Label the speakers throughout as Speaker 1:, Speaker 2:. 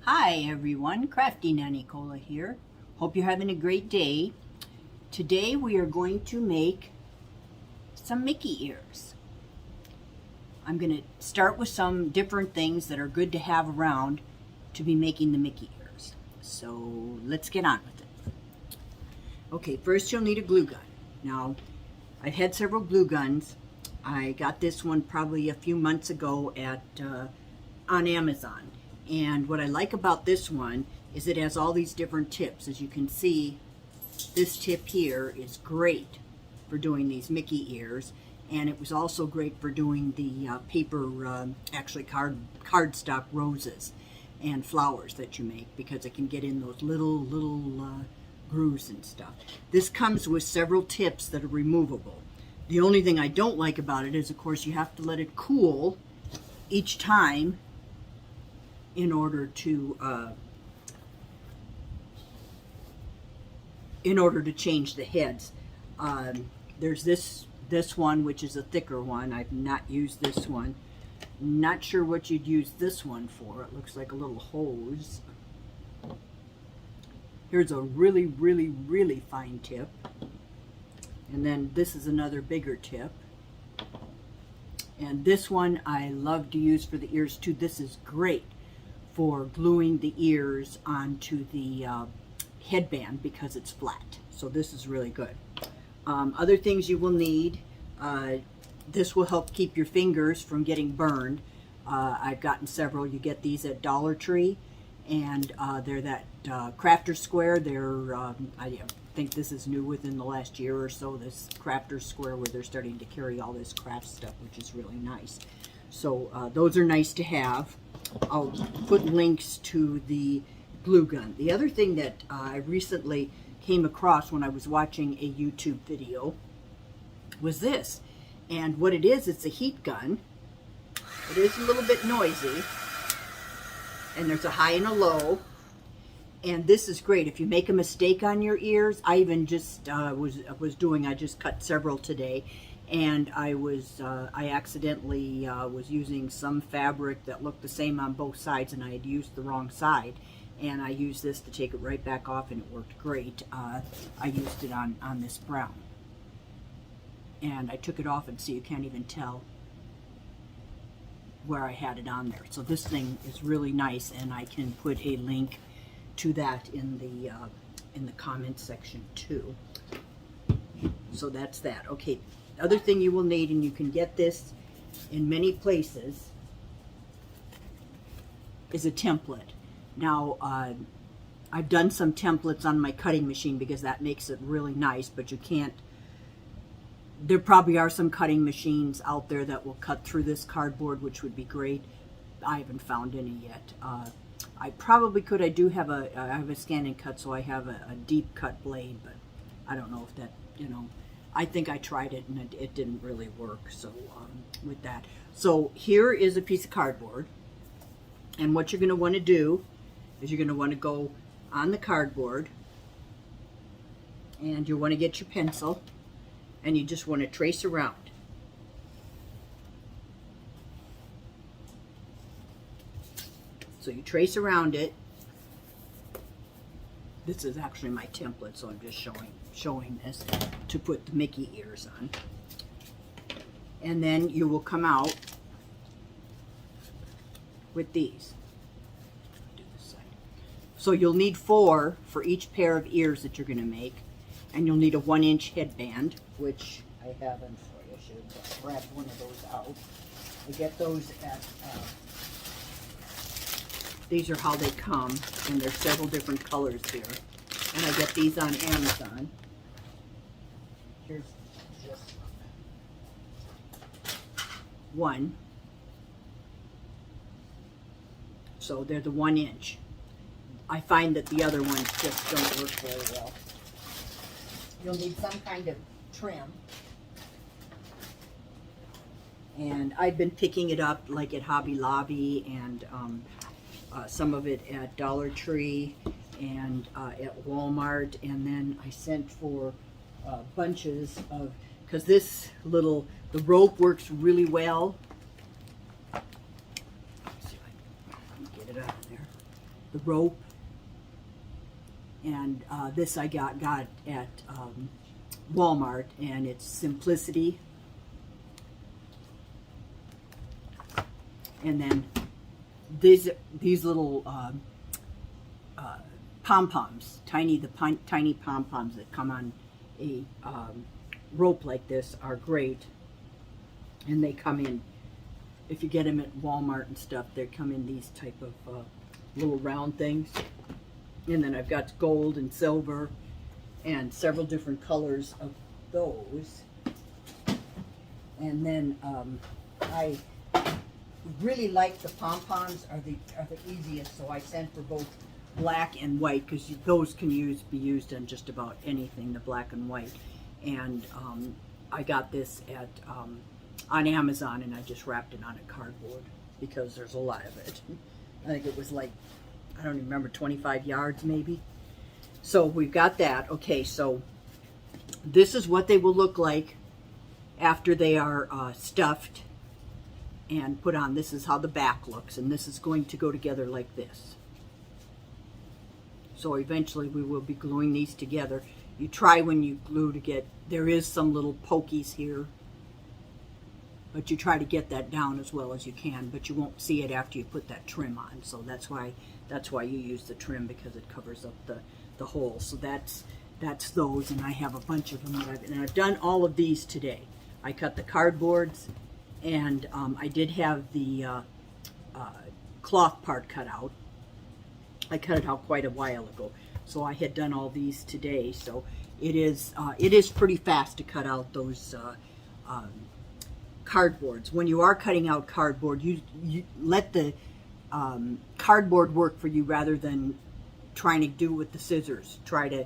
Speaker 1: Hi everyone, Crafty Nanny Cola here. Hope you're having a great day. Today we are going to make some Mickey ears. I'm going to start with some different things that are good to have around to be making the Mickey ears. So let's get on with it. Okay, first you'll need a glue gun. Now, I've had several glue guns. I got this one probably a few months ago on Amazon. And what I like about this one is it has all these different tips. As you can see, this tip here is great for doing these Mickey ears, and it was also great for doing the actually cardstock roses and flowers that you make, because it can get in those little grooves and stuff. This comes with several tips that are removable. The only thing I don't like about it is, of course, you have to let it cool each time in order to change the heads. There's this one, which is a thicker one. I've not used this one. Not sure what you'd use this one for. It looks like a little hose. Here's a really fine tip. And then this is another bigger tip. And this one I love to use for the ears too. This is great for gluing the ears onto the headband because it's flat. So this is really good. Other things you will need, this will help keep your fingers from getting burned. I've gotten several. You get these at Dollar Tree, and they're that crafter square. They're I think this is new within the last year or so, this crafter square, where they're starting to carry all this craft stuff, which is really nice. So those are nice to have. I'll put links to the glue gun. The other thing that I recently came across when I was watching a YouTube video was this. And what it is, it's a heat gun. It is a little bit noisy. And there's a high and a low. And this is great. If you make a mistake on your ears, I even just I just cut several today. And I accidentally was using some fabric that looked the same on both sides, and I had used the wrong side. And I used this to take it right back off, and it worked great. I used it on this brown. And I took it off, and see, you can't even tell where I had it on there. So this thing is really nice, and I can put a link to that in the comment section too. So that's that. Okay. Other thing you will need, and you can get this in many places, is a template. Now, I've done some templates on my cutting machine because that makes it really nice, but you can't, there probably are some cutting machines out there that will cut through this cardboard, which would be great. I haven't found any yet. I probably could. I have a scan and cut, so I have a deep cut blade, but I don't know if that, I think I tried it and it didn't really work. So with that, so here is a piece of cardboard, and what you're going to want to do is you're going to want to go on the cardboard, and you want to get your pencil, and you just want to trace around. So you trace around it. This is actually my template, so I'm just showing this to put the Mickey ears on. And then you will come out with these. Do this side. So you'll need 4 for each pair of ears that you're going to make, and you'll need a 1-inch headband, which I have. I'm sorry, I should have grabbed one of those out. I get those at. These are how they come, and there's several different colors here. And I get these on Amazon. Here's just one. So they're the 1-inch. I find that the other ones just don't work very well. You'll need some kind of trim. And I've been picking it up like at Hobby Lobby, and some of it at Dollar Tree and at Walmart, and then I sent for bunches of, because the rope works really well. Let's see if I can get it out of there. the rope. And this I got at Walmart, and it's Simplicity. And then these little pom-poms, tiny pom-poms that come on a rope like this are great. And they come in, if you get them at Walmart and stuff, they come in these type of little round things. And then I've got gold and silver and several different colors of those. And then I really like the pom-poms, are the easiest, so I sent for both black and white, because those can be used on just about anything, the black and white. And I got this at on Amazon, and I just wrapped it on a cardboard because there's a lot of it. I think it was like, I don't even remember, 25 yards maybe. So we've got that. Okay, so this is what they will look like after they are stuffed and put on. This is how the back looks, and this is going to go together like this. So eventually we will be gluing these together. You try when you glue to get, there is some little pokies here, but you try to get that down as well as you can, but you won't see it after you put that trim on. So that's why you use the trim, because it covers up the hole. So that's those, and I have a bunch of them and I've done all of these today. I cut the cardboards, and I did have the cloth part cut out. I cut it out quite a while ago, so I had done all these today. So it is pretty fast to cut out those cardboards. When you are cutting out cardboard, you let the cardboard work for you rather than trying to do with the scissors. Try to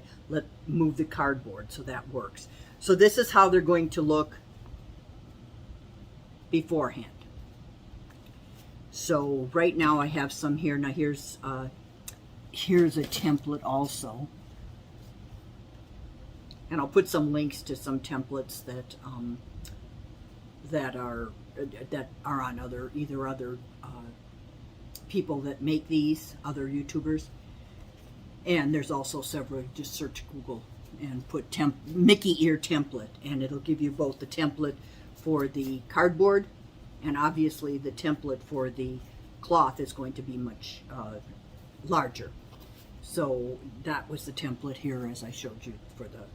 Speaker 1: move the cardboard, so that works. So this is how they're going to look beforehand. So right now I have some here. Now here's a template also, and I'll put some links to some templates that are on other people that make these, other YouTubers. And there's also several. Just search Google and put Mickey ear template, and it'll give you both the template for the cardboard, and obviously the template for the cloth is going to be much larger. So that was the template here, as I showed you, for the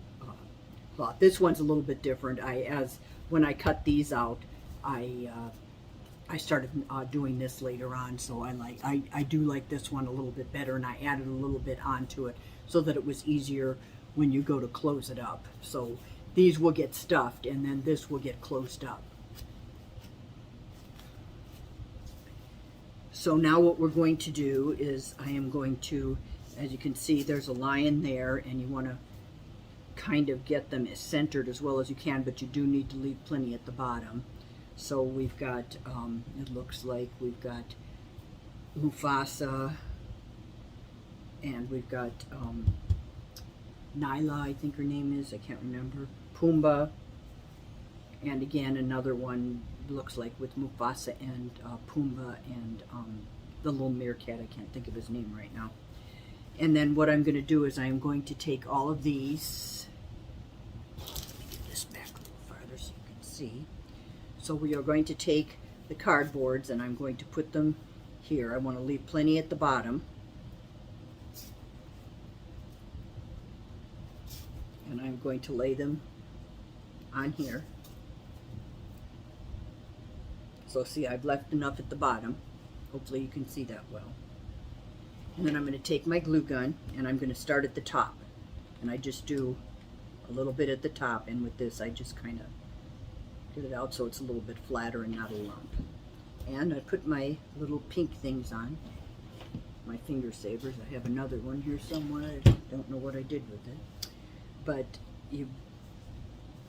Speaker 1: cloth. This one's a little bit different. When I cut these out, I started doing this later on, so I do like this one a little bit better, and I added a little bit onto it so that it was easier when you go to close it up. So these will get stuffed, and then this will get closed up. So now what we're going to do is I am going to, as you can see, there's a line there, and you want to kind of get them as centered as well as you can, but you do need to leave plenty at the bottom. So we've got, it looks like we've got Mufasa, and we've got Nyla, I think her name is, I can't remember, Pumbaa, and again another one looks like with Mufasa and Pumbaa and the little meerkat, I can't think of his name right now. And then what I'm going to do is I'm going to take all of these, let me get this back a little farther so you can see. So we are going to take the cardboards, and I'm going to put them here. I want to leave plenty at the bottom. And I'm going to lay them on here. So see, I've left enough at the bottom. Hopefully you can see that well. And then I'm going to take my glue gun, and I'm going to start at the top. And I just do a little bit at the top, and with this I just kind of get it out so it's a little bit flatter and not a lump. And I put my little pink things on, my finger savers. I have another one here somewhere. I don't know what I did with it. But you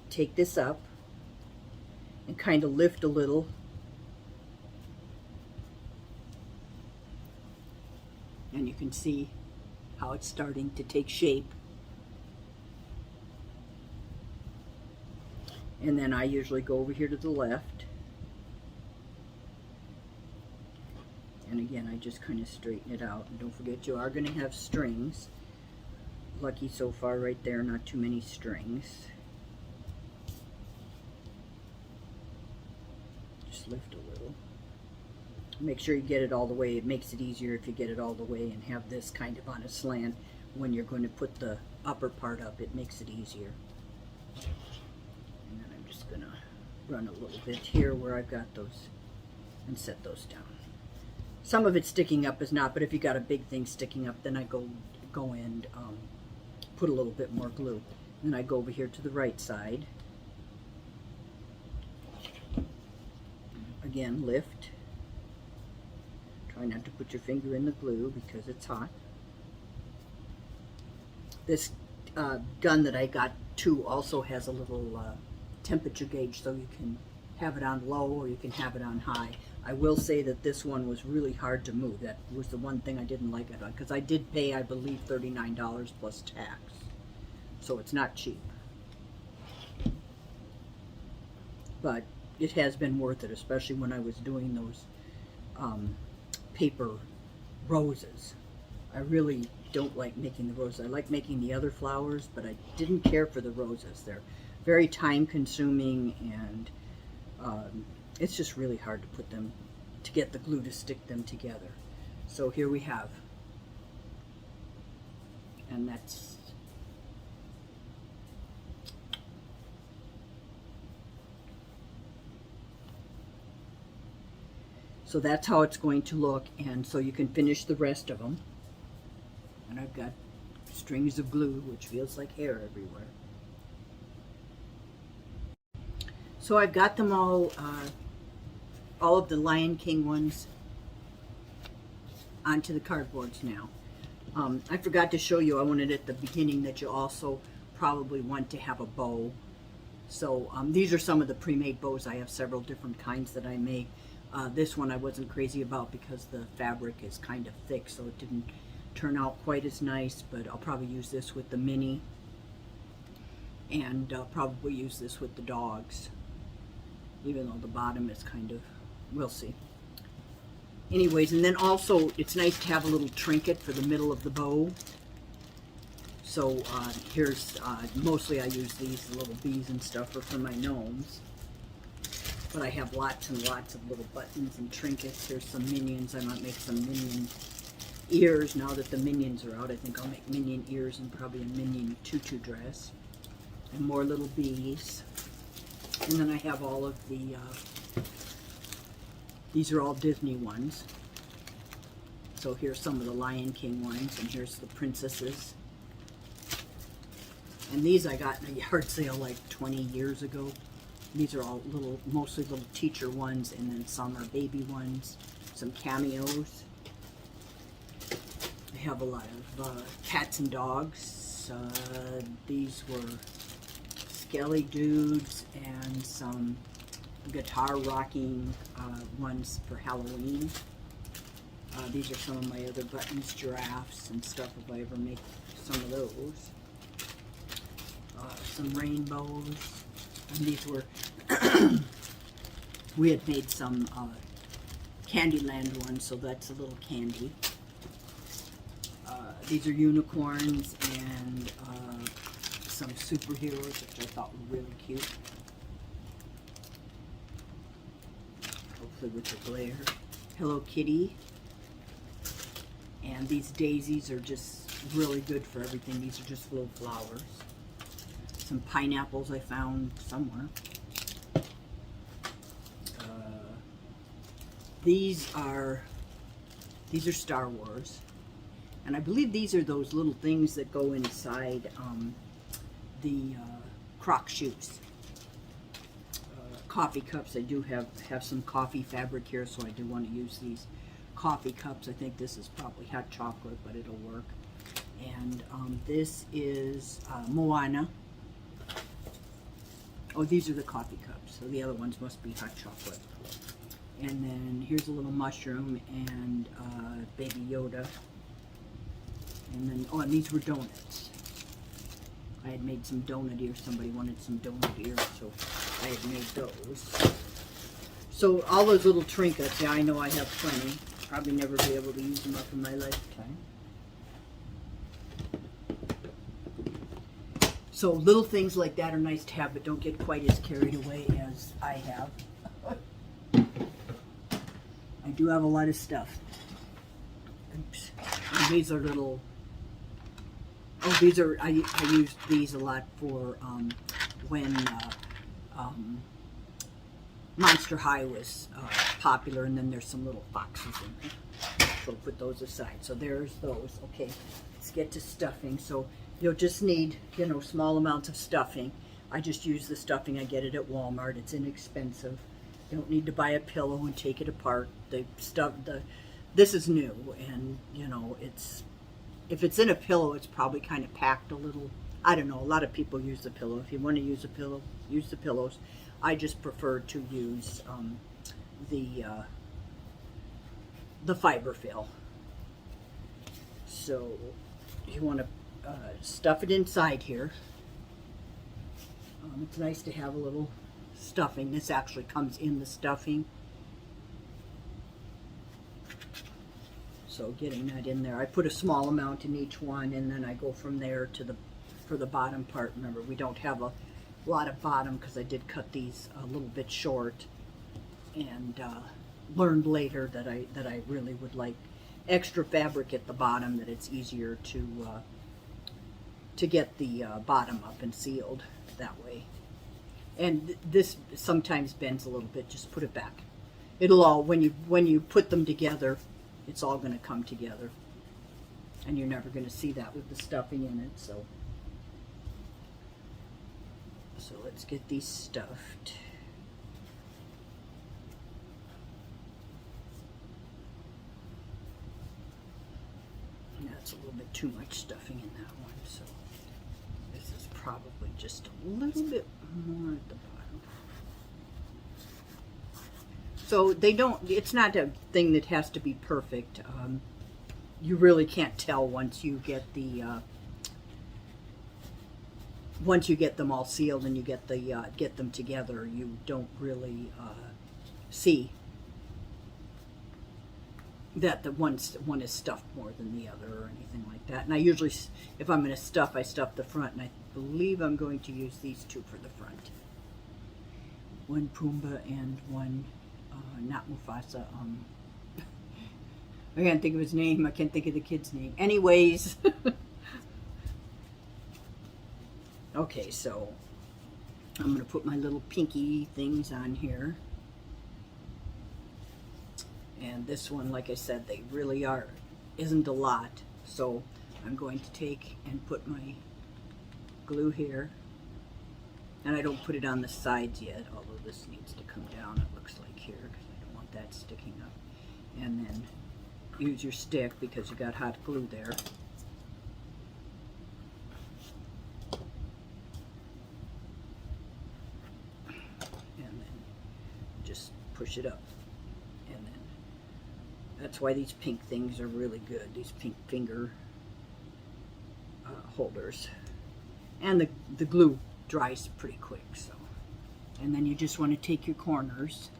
Speaker 1: take this up and kind of lift a little. And you can see how it's starting to take shape. And then I usually go over here to the left And again, I just kind of straighten it out. And don't forget, you are going to have strings. Lucky so far right there, not too many strings. Just lift a little. Make sure you get it all the way. It makes it easier if you get it all the way and have this kind of on a slant when you're going to put the upper part up. It makes it easier. And then I'm just going to run a little bit here where I've got those and set those down. Some of it sticking up is not, but if you got a big thing sticking up, then I go and put a little bit more glue. And then I go over here to the right side. Again, lift. Try not to put your finger in the glue because it's hot. This gun that I got too also has a little temperature gauge, so you can have it on low or you can have it on high. I will say that this one was really hard to move. That was the one thing I didn't like it on, because I did pay, I believe, $39 plus tax. So it's not cheap. But it has been worth it, especially when I was doing those paper roses. I really don't like making the roses. I like making the other flowers, but I didn't care for the roses. They're very time consuming, and it's just really hard to put them, to get the glue to stick them together. So here we have, and that's, so that's how it's going to look. And so you can finish the rest of them. And I've got strings of glue, which feels like hair everywhere. So I've got them all of the Lion King ones onto the cardboards now. I forgot to show you, I wanted at the beginning that you also probably want to have a bow. So these are some of the pre-made bows. I have several different kinds that I make. This one I wasn't crazy about because the fabric is kind of thick, so it didn't turn out quite as nice, but I'll probably use this with the Minnie, and I'll probably use this with the dogs, even though the bottom is kind of, we'll see. Anyways, and then also it's nice to have a little trinket for the middle of the bow. So here's, mostly I use these little bees and stuff are for my gnomes. But I have lots and lots of little buttons and trinkets. Here's some minions. I might make some minion ears now that the minions are out. I think I'll make minion ears and probably a minion tutu dress. And more little bees. And then I have all of the, these are all Disney ones. So here's some of the Lion King ones, and here's the princesses. And these I got in a yard sale like 20 years ago. These are all little, mostly little teacher ones, and then some are baby ones, some cameos. I have a lot of cats and dogs. These were Skelly dudes and some guitar rocking ones for Halloween. These are some of my other buttons, giraffes and stuff, if I ever make some of those. Some rainbows. And these were, we had made some Candyland ones, so that's a little candy. These are unicorns and some superheroes, which I thought were really cute. Hopefully with the glare. Hello Kitty. And these daisies are just really good for everything. These are just little flowers. Some pineapples I found somewhere. These are Star Wars, and I believe these are those little things that go inside the croc shoes. Coffee cups. I do have some coffee fabric here, so I do want to use these coffee cups. I think this is probably hot chocolate, but it'll work. And this is Moana. Oh, these are the coffee cups, so the other ones must be hot chocolate. And then here's a little mushroom and Baby Yoda. And then, oh, and these were donuts. I had made some donut ears. Somebody wanted some donut ears, so I had made those. So all those little trinkets, yeah, I know I have plenty. probably never be able to use them up in my lifetime. So little things like that are nice to have, but don't get quite as carried away as I have. I do have a lot of stuff. Oops. And these are little, oh, these are, I used these a lot for when Monster High was popular, and then there's some little foxes in there. So put those aside. So there's those. Okay, let's get to stuffing. So you'll just need, you know, small amounts of stuffing. I just use the stuffing. I get it at Walmart. It's inexpensive. You don't need to buy a pillow and take it apart. This is new, and you know, if it's in a pillow, it's probably kind of packed a little. I don't know. A lot of people use the pillow. If you want to use a pillow, use the pillows. I just prefer to use the fiberfill. So you want to stuff it inside here. It's nice to have a little stuffing. This actually comes in the stuffing. So getting that in there. I put a small amount in each one, and then I go from there to for the bottom part. Remember, we don't have a lot of bottom because I did cut these a little bit short, and learned later that I really would like extra fabric at the bottom, that it's easier to get the bottom up and sealed that way. And this sometimes bends a little bit. Just put it back. It'll all, when you put them together, it's all going to come together, and you're never going to see that with the stuffing in it. So let's get these stuffed. That's a little bit too much stuffing in that one, so this is probably just a little bit more at the bottom. So they don't, it's not a thing that has to be perfect. You really can't tell once you get once you get them all sealed and you get them together. You don't really see that one is stuffed more than the other or anything like that. And I usually, if I'm going to stuff, I stuff the front, and I believe I'm going to use these two for the front. One Pumbaa and one, not Mufasa, I can't think of his name. I can't think of the kid's name. Anyways. Okay, so I'm going to put my little pinky things on here. And this one, like I said, they really isn't a lot. So I'm going to take and put my glue here. And I don't put it on the sides yet, although this needs to come down, it looks like here, because I don't want that sticking up. And then use your stick, because you got hot glue there. And then just push it up. And then that's why these pink things are really good, these pink finger holders. And the glue dries pretty quick, so. And then you just want to take your corners,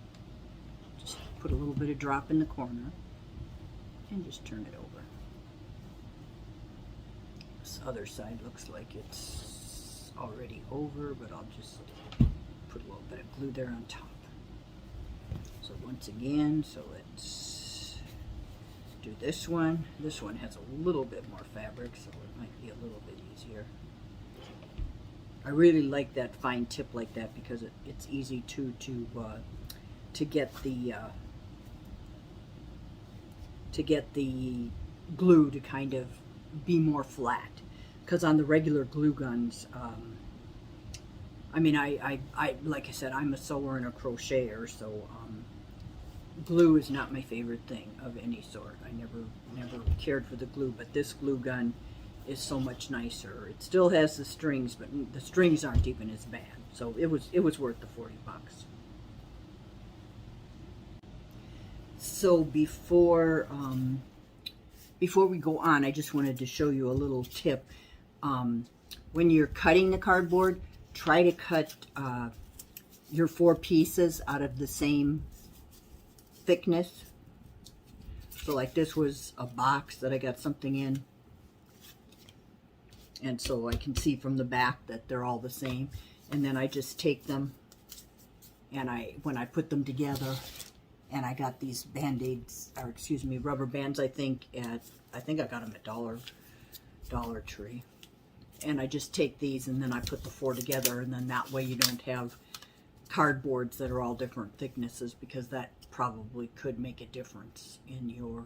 Speaker 1: just put a little bit of drop in the corner, and just turn it over. This other side looks like it's already over, but I'll just put a little bit of glue there on top. So once again, so let's do this one. This one has a little bit more fabric, so it might be a little bit easier. I really like that fine tip like that, because it's easy to get the glue to kind of be more flat. Because on the regular glue guns, I mean, I like I said, I'm a sewer and a crocheter, so glue is not my favorite thing of any sort. I never cared for the glue, but this glue gun is so much nicer. It still has the strings, but the strings aren't even as bad. So it was worth the 40 bucks. So before we go on, I just wanted to show you a little tip. When you're cutting the cardboard, try to cut your 4 pieces out of the same thickness. So like this was a box that I got something in. And so I can see from the back that they're all the same. And then I just take them and when I put them together, and I got these Band-Aids, or excuse me, rubber bands, I think I got them at Dollar Tree. And I just take these and then I put the 4 together, and then that way you don't have cardboards that are all different thicknesses, because that probably could make a difference in your,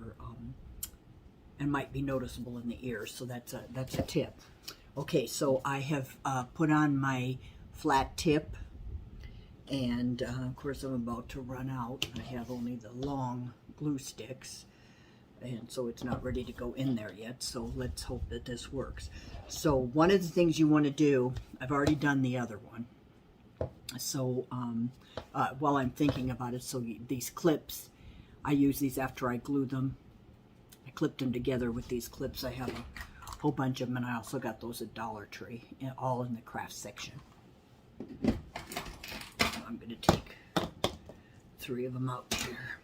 Speaker 1: and might be noticeable in the ears. So that's a tip. Okay, so I have put on my flat tip, and of course I'm about to run out. I have only the long glue sticks, and so it's not ready to go in there yet, so let's hope that this works. So one of the things you want to do, I've already done the other one, so while I'm thinking about it, so these clips, I use these after I glue them. I clip them together with these clips. I have a whole bunch of them, and I also got those at Dollar Tree, all in the craft section. I'm going to take 3 of them out here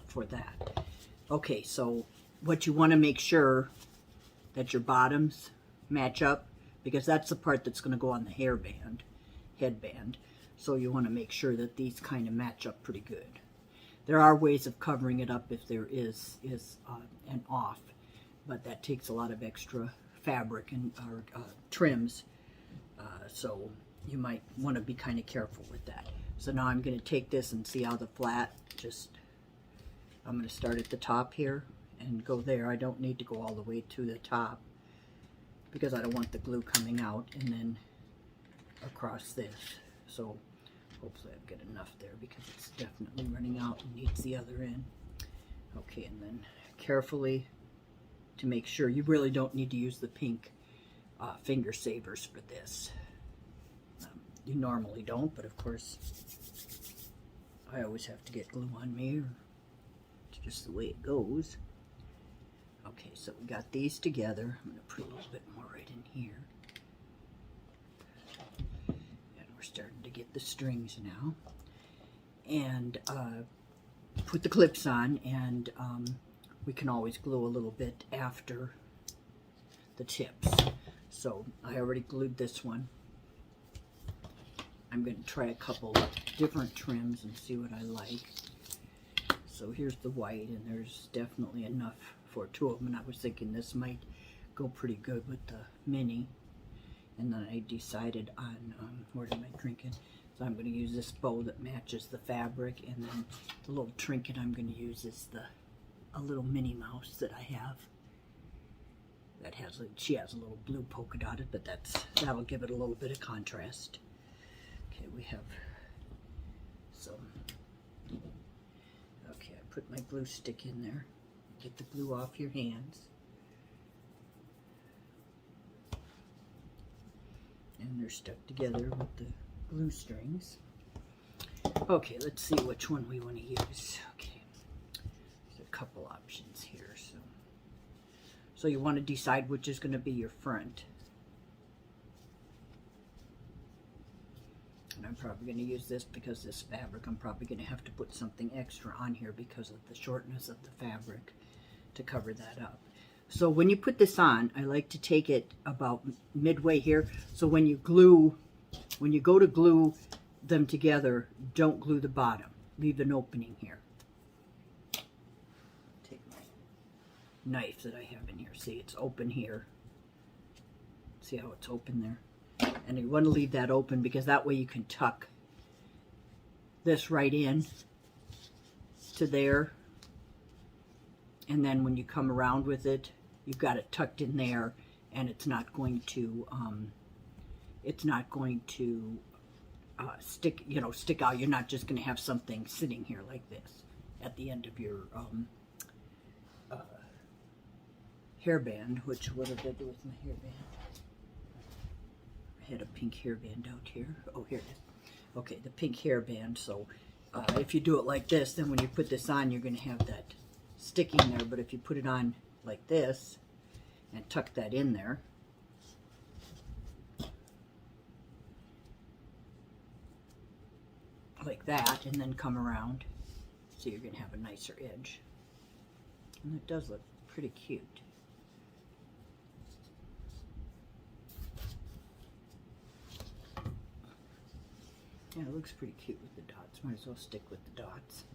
Speaker 1: for that. Okay, so what you want to make sure that your bottoms match up, because that's the part that's going to go on the headband. So you want to make sure that these kind of match up pretty good. There are ways of covering it up if there is an off, but that takes a lot of extra fabric and trims. So you might want to be kind of careful with that. So now I'm going to take this and see how the flat, I'm going to start at the top here and go there. I don't need to go all the way to the top because I don't want the glue coming out, and then across this. So hopefully I've got enough there, because it's definitely running out and needs the other end. Okay, and then carefully, to make sure, you really don't need to use the pink finger savers for this. You normally don't, but of course I always have to get glue on me, or it's just the way it goes. Okay, so we got these together. I'm going to put a little bit more right in here. And we're starting to get the strings now. And put the clips on, and we can always glue a little bit after the tips. So I already glued this one. I'm going to try a couple of different trims and see what I like. So here's the white, and there's definitely enough for 2 of them, and I was thinking this might go pretty good with the mini. And then I decided on, where did my trinket? So I'm going to use this bow that matches the fabric, and then the little trinket I'm going to use is a little Minnie Mouse that I have. That has, she has a little blue polka dotted, but that'll give it a little bit of contrast. Okay, we have some. Okay, I put my glue stick in there. Get the glue off your hands. And they're stuck together with the glue strings. Okay, let's see which one we want to use. Okay, there's a couple options here. So you want to decide which is going to be your front. And I'm probably going to use this because this fabric, I'm probably going to have to put something extra on here because of the shortness of the fabric to cover that up. So when you put this on, I like to take it about midway here. So when you go to glue them together, don't glue the bottom. Leave an opening here. Take my knife that I have in here. See, it's open here. See how it's open there? And you want to leave that open because that way you can tuck this right in to there. And then when you come around with it, you've got it tucked in there, and it's not going to stick out. You're not just going to have something sitting here like this at the end of your hairband. What did I do with my hairband? I had a pink hairband out here. Oh, here it is. Okay, the pink hairband. So if you do it like this, then when you put this on, you're going to have that sticking there. But if you put it on like this and tuck that in there, like that, and then come around, so you're going to have a nicer edge. And it does look pretty cute. Yeah, it looks pretty cute with the dots. Might as well stick with the dots.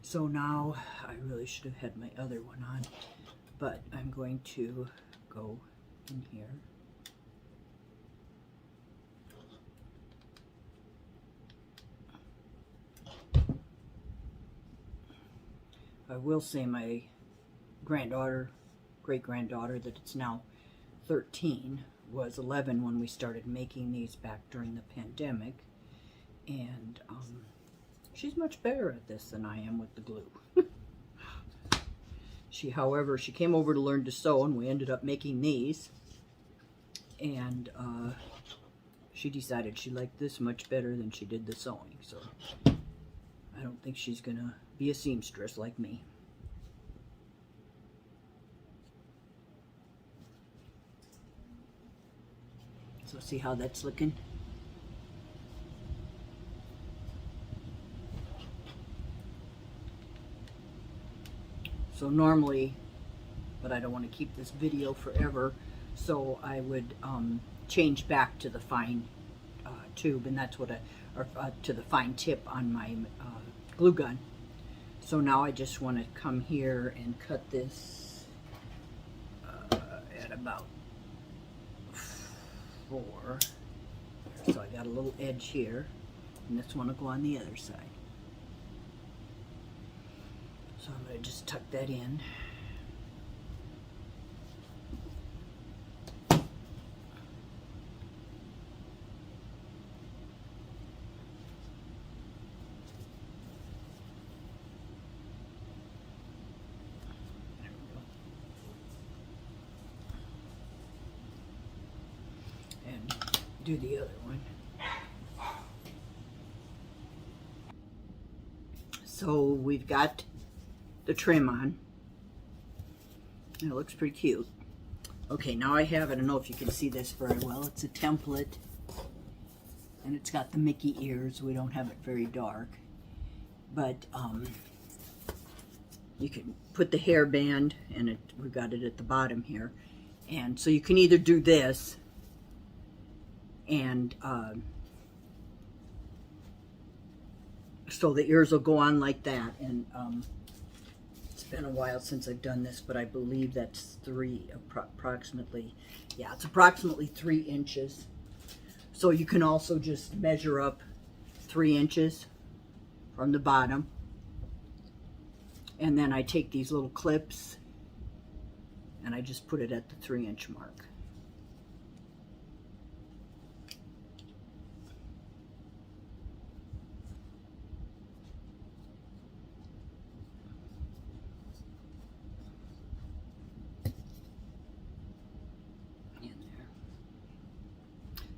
Speaker 1: So now, I really should have had my other one on, but I'm going to go in here. I will say my granddaughter, great-granddaughter, that it's now 13, was 11 when we started making these back during the pandemic. And she's much better at this than I am with the glue. However, she came over to learn to sew, and we ended up making these. And she decided she liked this much better than she did the sewing. So I don't think she's going to be a seamstress like me. So see how that's looking? So normally, but I don't want to keep this video forever, so I would change back to the fine tube, and that's what to the fine tip on my glue gun. So now I just want to come here and cut this at about 4. So I got a little edge here, and this one will go on the other side. So I'm going to just tuck that in. And do the other one. So we've got the trim on. And it looks pretty cute. Okay, now I have, I don't know if you can see this very well, it's a template. And it's got the Mickey ears. We don't have it very dark. But you can put the hairband, and we've got it at the bottom here. And so you can either do this, and so the ears will go on like that. And it's been a while since I've done this, but I believe that's approximately, yeah, it's approximately 3 inches. So you can also just measure up 3 inches from the bottom. And then I take these little clips and I just put it at the 3-inch mark.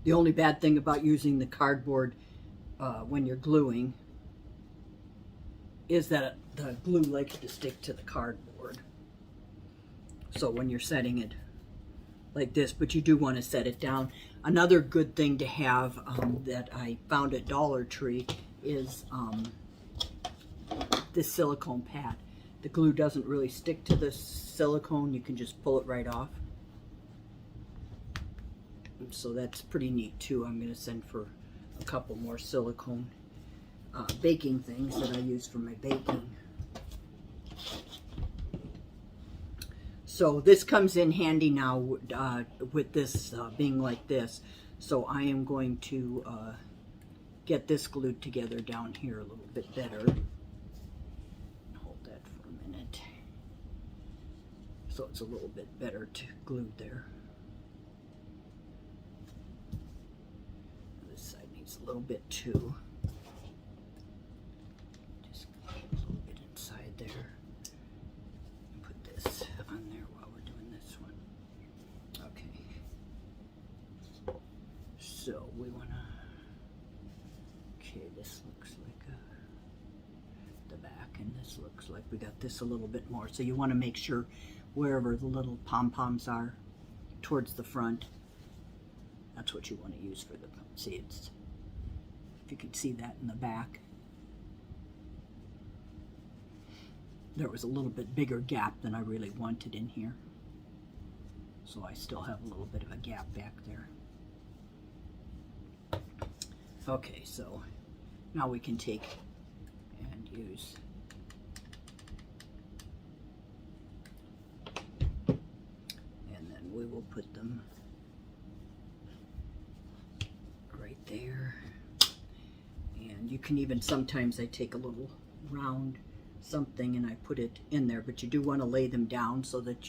Speaker 1: The only bad thing about using the cardboard when you're gluing is that the glue likes to stick to the cardboard. So when you're setting it like this, but you do want to set it down. Another good thing to have that I found at Dollar Tree is this silicone pad. The glue doesn't really stick to the silicone. You can just pull it right off. So that's pretty neat too. I'm going to send for a couple more silicone baking things that I use for my baking. So this comes in handy now with this being like this. So I am going to get this glued together down here a little bit better. Hold that for a minute. So it's a little bit better to glue there. A little bit too. Just a little bit inside there. Put this on there while we're doing this one. Okay. So we want to. Okay, this looks like the back, and this looks like we got this a little bit more. So you want to make sure wherever the little pom-poms are towards the front, that's what you want to use for the. See, it's. If you can see that in the back. there was a little bit bigger gap than I really wanted in here. So I still have a little bit of a gap back there. Okay, so now we can take and use and then we will put them right there. And you can even, sometimes I take a little round something and I put it in there, but you do want to lay them down so that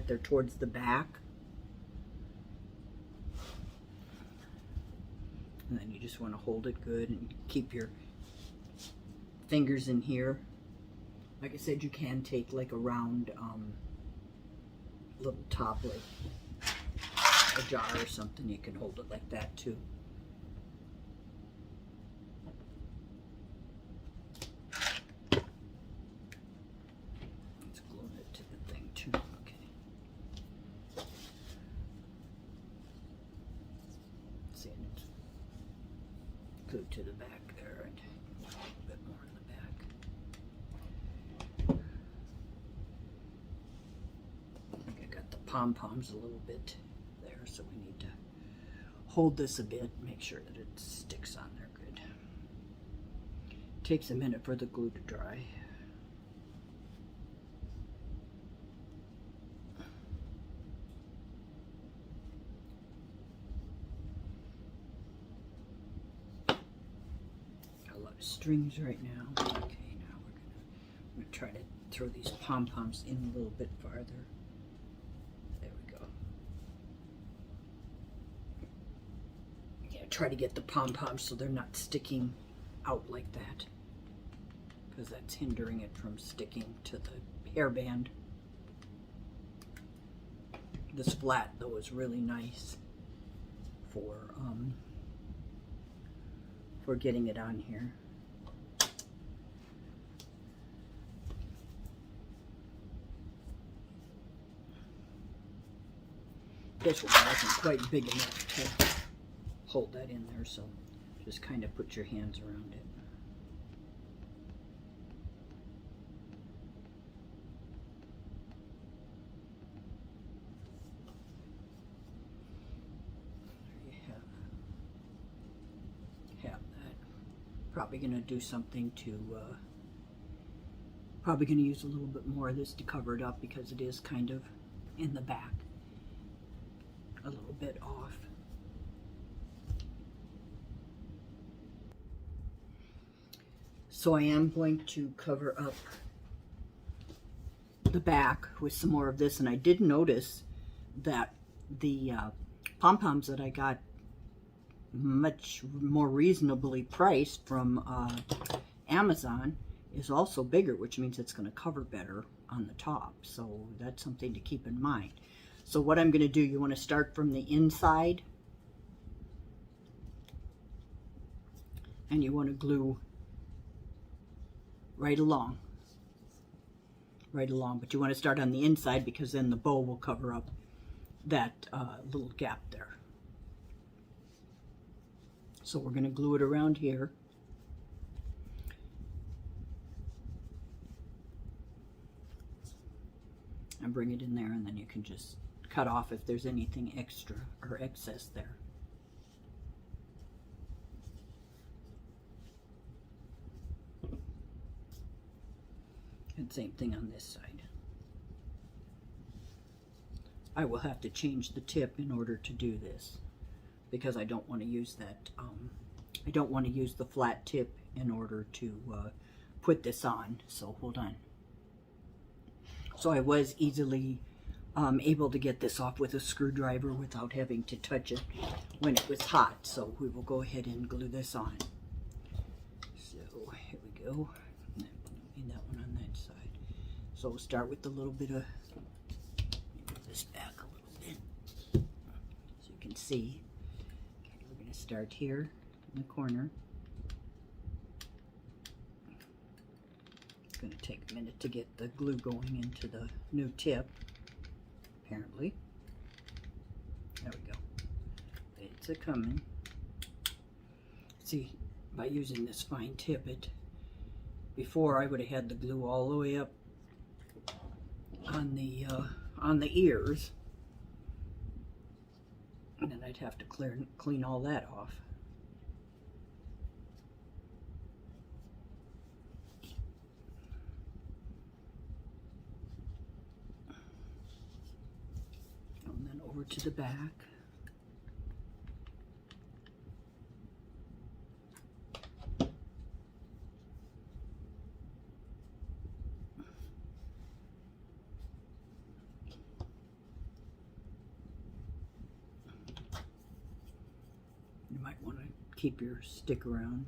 Speaker 1: they're towards the back. And then you just want to hold it good and keep your fingers in here. Like I said, you can take like a round little top, like a jar or something. You can hold it like that too. Let's glue it to the thing too. Okay. See, it's glued to the back there, and a little bit more in the back. I think I got the pom-poms a little bit there, so we need to hold this a bit, make sure that it sticks on there good. Takes a minute for the glue to dry. Strings right now. Okay, now we're gonna try to throw these pom-poms in a little bit farther. There we go. Yeah, try to get the pom-poms so they're not sticking out like that, because that's hindering it from sticking to the hairband. This flat though is really nice for getting it on here. This one wasn't quite big enough to hold that in there, so just kind of put your hands around it. There you have that. Probably going to do something to, probably going to use a little bit more of this to cover it up, because it is kind of in the back. A little bit off. So I am going to cover up the back with some more of this, and I did notice that the pom-poms that I got much more reasonably priced from Amazon is also bigger, which means it's going to cover better on the top. So that's something to keep in mind. So what I'm going to do, you want to start from the inside, and you want to glue right along, but you want to start on the inside, because then the bow will cover up that little gap there. So we're going to glue it around here. And bring it in there, and then you can just cut off if there's anything extra or excess there. And same thing on this side. I will have to change the tip in order to do this, because I don't want to use that, I don't want to use the flat tip in order to put this on. So hold on. So I was easily able to get this off with a screwdriver without having to touch it when it was hot. So we will go ahead and glue this on. So here we go. And that one on that side. So we'll start with a little bit of, move this back a little bit so you can see. Okay, we're going to start here in the corner. It's going to take a minute to get the glue going into the new tip. Apparently. There we go. It's a coming. See, by using this fine tip, before I would have had the glue all the way up on the ears, and then I'd have to clean all that off. And then over to the back. You might want to keep your stick around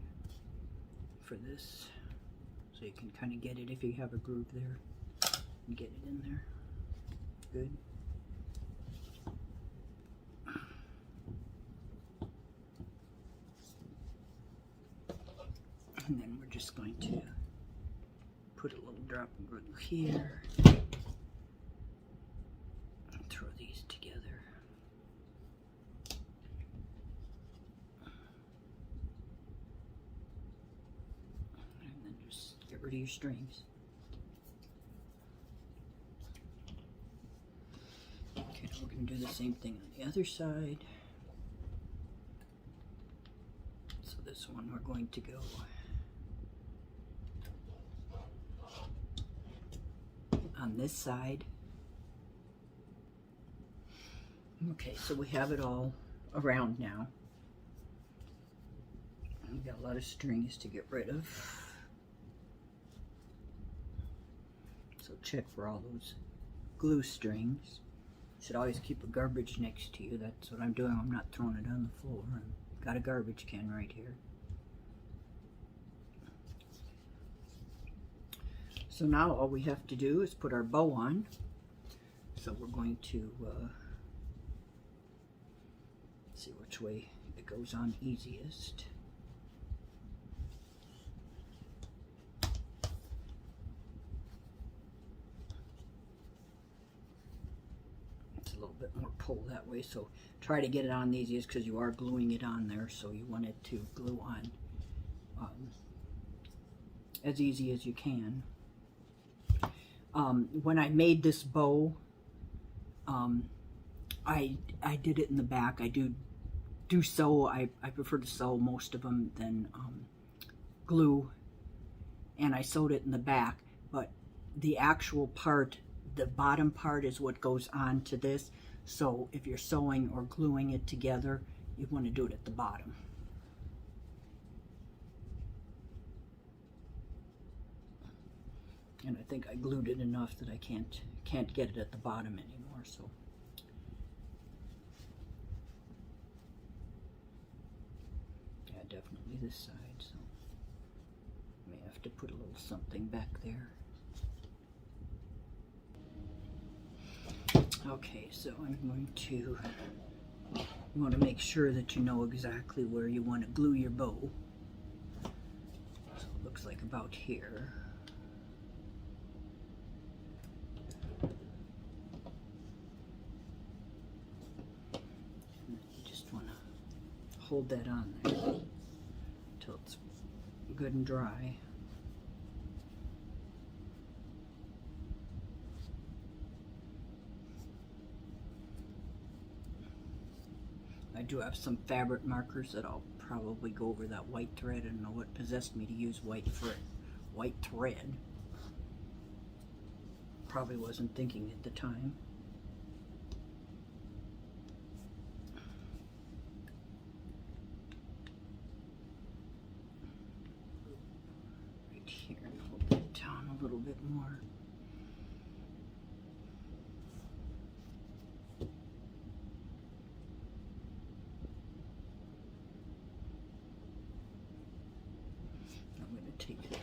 Speaker 1: for this so you can kind of get it if you have a groove there and get it in there. Good. And then we're just going to put a little drop of glue here and throw these together. And then just get rid of your strings. Okay, now we're going to do the same thing on the other side. So this one we're going to go on this side. Okay, so we have it all around now. We've got a lot of strings to get rid of. So check for all those glue strings. You should always keep a garbage next to you. That's what I'm doing. I'm not throwing it on the floor. I've got a garbage can right here. So now all we have to do is put our bow on. So we're going to see which way it goes on easiest. It's a little bit more pull that way, so try to get it on easiest because you are gluing it on there, so you want it to glue on as easy as you can. When I made this bow, I did it in the back. I do sew. I prefer to sew most of them than glue, and I sewed it in the back. But the actual part, the bottom part, is what goes on to this. So if you're sewing or gluing it together, you want to do it at the bottom. And I think I glued it enough that I can't get it at the bottom anymore. So yeah, definitely this side. So I may have to put a little something back there. Okay, so I'm going to, you want to make sure that you know exactly where you want to glue your bow. So it looks like about here. Hold that on there until it's good and dry. I do have some fabric markers that I'll probably go over that white thread. I don't know what possessed me to use white thread. Probably wasn't thinking at the time. A little bit more. I'm going to take a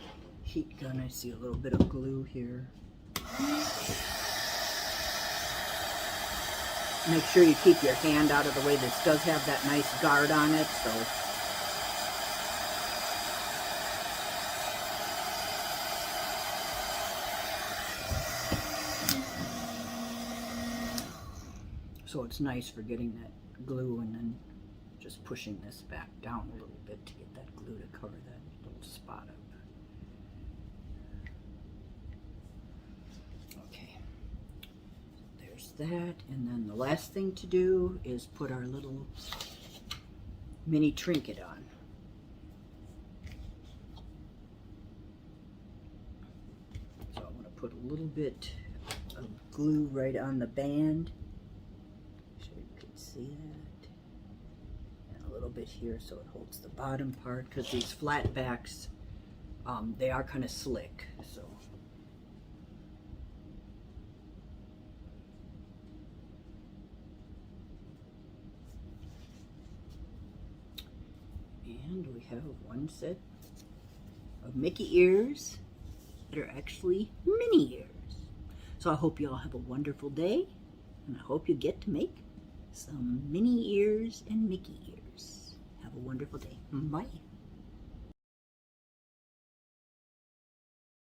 Speaker 1: heat gun. I see a little bit of glue here. Make sure you keep your hand out of the way. This does have that nice guard on it, so it's nice for getting that glue and then just pushing this back down a little bit to get that glue to cover that little spot up. Okay, there's that. And then the last thing to do is put our little mini trinket on. So I want to put a little bit of glue right on the band. So you can see that. And a little bit here so it holds the bottom part, because these flat backs, they are kind of slick. So and we have one set of Mickey ears that are actually Minnie ears. So I hope you all have a wonderful day, and I hope you get to make some Minnie ears and Mickey ears. Have a wonderful day. Bye.